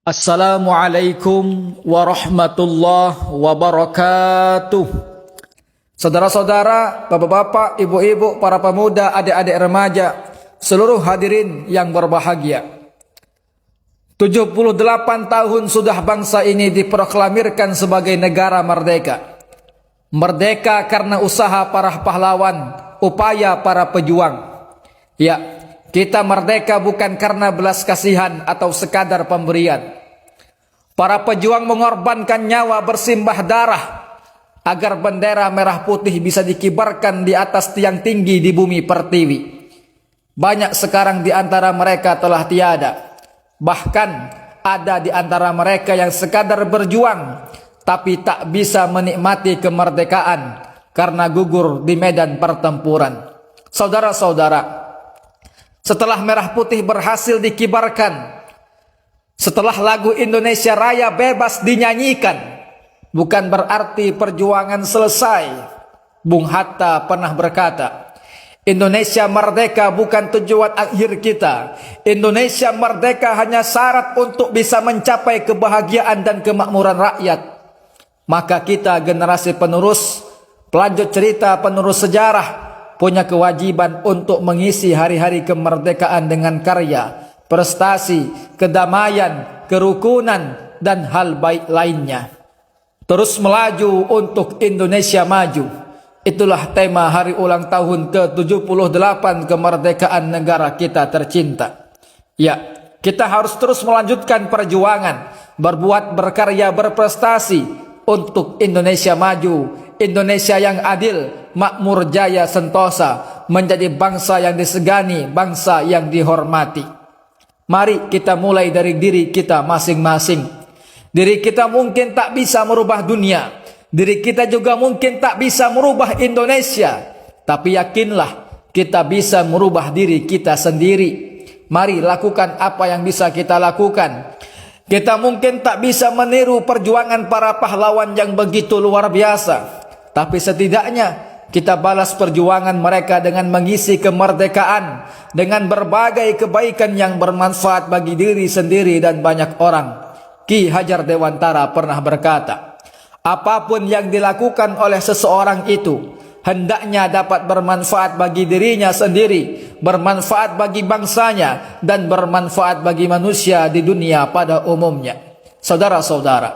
Assalamualaikum warahmatullahi wabarakatuh. Saudara-saudara, bapak-bapak, ibu-ibu, para pemuda, adik-adik remaja, seluruh hadirin yang berbahagia. 78 tahun sudah bangsa ini diproklamirkan sebagai negara merdeka. Merdeka karena usaha para pahlawan, upaya para pejuang. Ya, kita merdeka bukan karena belas kasihan atau sekadar pemberian. Para pejuang mengorbankan nyawa bersimbah darah agar bendera merah putih bisa dikibarkan di atas tiang tinggi di bumi pertiwi. Banyak sekarang di antara mereka telah tiada. Bahkan ada di antara mereka yang sekadar berjuang tapi tak bisa menikmati kemerdekaan karena gugur di medan pertempuran. Saudara-saudara, setelah merah putih berhasil dikibarkan, setelah lagu Indonesia Raya bebas dinyanyikan, bukan berarti perjuangan selesai. Bung Hatta pernah berkata, Indonesia merdeka bukan tujuan akhir kita. Indonesia merdeka hanya syarat untuk bisa mencapai kebahagiaan dan kemakmuran rakyat. Maka kita generasi penerus, pelanjut cerita, penerus sejarah, punya kewajiban untuk mengisi hari-hari kemerdekaan dengan karya, prestasi, kedamaian, kerukunan, dan hal baik lainnya. Terus melaju untuk Indonesia maju. Itulah tema hari ulang tahun ke-78 kemerdekaan negara kita tercinta. Ya, kita harus terus melanjutkan perjuangan, berbuat, berkarya, berprestasi untuk Indonesia maju, Indonesia yang adil, makmur, jaya, sentosa, menjadi bangsa yang disegani, bangsa yang dihormati. Mari kita mulai dari diri kita masing-masing. Diri kita mungkin tak bisa merubah dunia, diri kita juga mungkin tak bisa merubah Indonesia, tapi yakinlah kita bisa merubah diri kita sendiri. Mari lakukan apa yang bisa kita lakukan. Kita mungkin tak bisa meniru perjuangan para pahlawan yang begitu luar biasa, tapi setidaknya kita balas perjuangan mereka dengan mengisi kemerdekaan, dengan berbagai kebaikan yang bermanfaat bagi diri sendiri dan banyak orang. Ki Hajar Dewantara pernah berkata, apapun yang dilakukan oleh seseorang itu hendaknya dapat bermanfaat bagi dirinya sendiri, bermanfaat bagi bangsanya, dan bermanfaat bagi manusia di dunia pada umumnya. Saudara-saudara,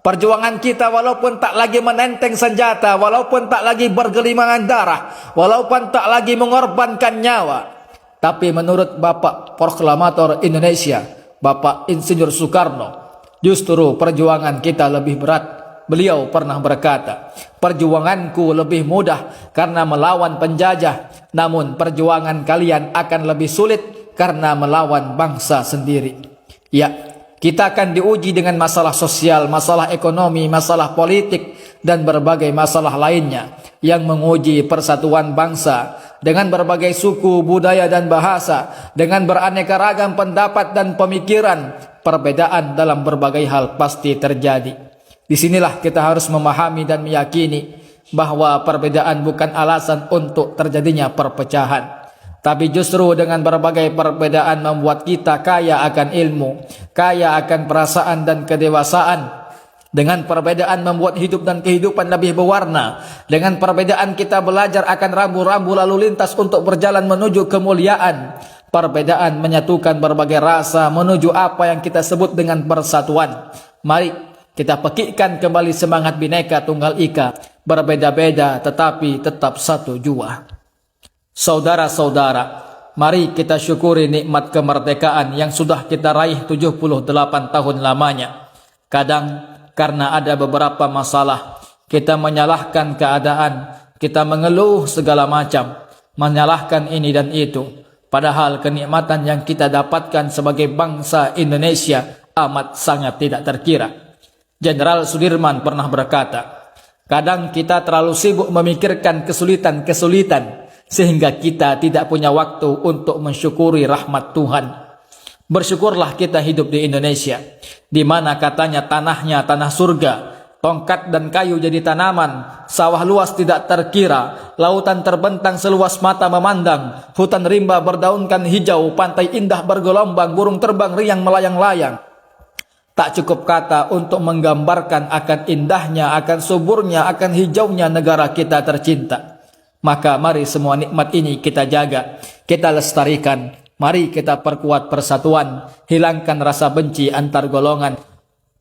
perjuangan kita walaupun tak lagi menenteng senjata, walaupun tak lagi bergelimangan darah, walaupun tak lagi mengorbankan nyawa, tapi menurut Bapak Proklamator Indonesia, Bapak Insinyur Soekarno, justru perjuangan kita lebih berat. Beliau pernah berkata, perjuanganku lebih mudah karena melawan penjajah, namun perjuangan kalian akan lebih sulit karena melawan bangsa sendiri. Ya, kita akan diuji dengan masalah sosial, masalah ekonomi, masalah politik, dan berbagai masalah lainnya yang menguji persatuan bangsa. Dengan berbagai suku, budaya, dan bahasa, dengan beraneka ragam pendapat dan pemikiran, perbedaan dalam berbagai hal pasti terjadi. Disinilah kita harus memahami dan meyakini bahwa perbedaan bukan alasan untuk terjadinya perpecahan, tapi justru dengan berbagai perbedaan membuat kita kaya akan ilmu, kaya akan perasaan dan kedewasaan. Dengan perbedaan membuat hidup dan kehidupan lebih berwarna. Dengan perbedaan kita belajar akan rambu-rambu lalu lintas untuk berjalan menuju kemuliaan. Perbedaan menyatukan berbagai rasa menuju apa yang kita sebut dengan persatuan. Mari kita pekikkan kembali semangat Bhinneka Tunggal Ika, berbeda-beda tetapi tetap satu jua. Saudara-saudara, mari kita syukuri nikmat kemerdekaan yang sudah kita raih 78 tahun lamanya. Kadang karena ada beberapa masalah, kita menyalahkan keadaan, kita mengeluh segala macam, menyalahkan ini dan itu. Padahal kenikmatan yang kita dapatkan sebagai bangsa Indonesia amat sangat tidak terkira. Jenderal Sudirman pernah berkata, kadang kita terlalu sibuk memikirkan kesulitan-kesulitan sehingga kita tidak punya waktu untuk mensyukuri rahmat Tuhan. Bersyukurlah kita hidup di Indonesia, di mana katanya tanahnya tanah surga, tongkat dan kayu jadi tanaman, sawah luas tidak terkira, lautan terbentang seluas mata memandang, hutan rimba berdaunkan hijau, pantai indah bergelombang, burung terbang riang melayang-layang. Tak cukup kata untuk menggambarkan akan indahnya, akan suburnya, akan hijaunya negara kita tercinta. Maka mari semua nikmat ini kita jaga, kita lestarikan. Mari kita perkuat persatuan, hilangkan rasa benci antar golongan.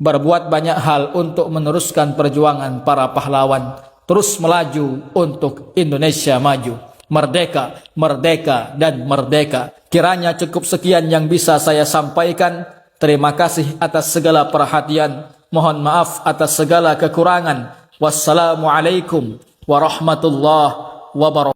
Berbuat banyak hal untuk meneruskan perjuangan para pahlawan. Terus melaju untuk Indonesia maju. Merdeka, merdeka, dan merdeka. Kiranya cukup sekian yang bisa saya sampaikan. Terima kasih atas segala perhatian. Mohon maaf atas segala kekurangan. Wassalamualaikum warahmatullahi wabarakatuh.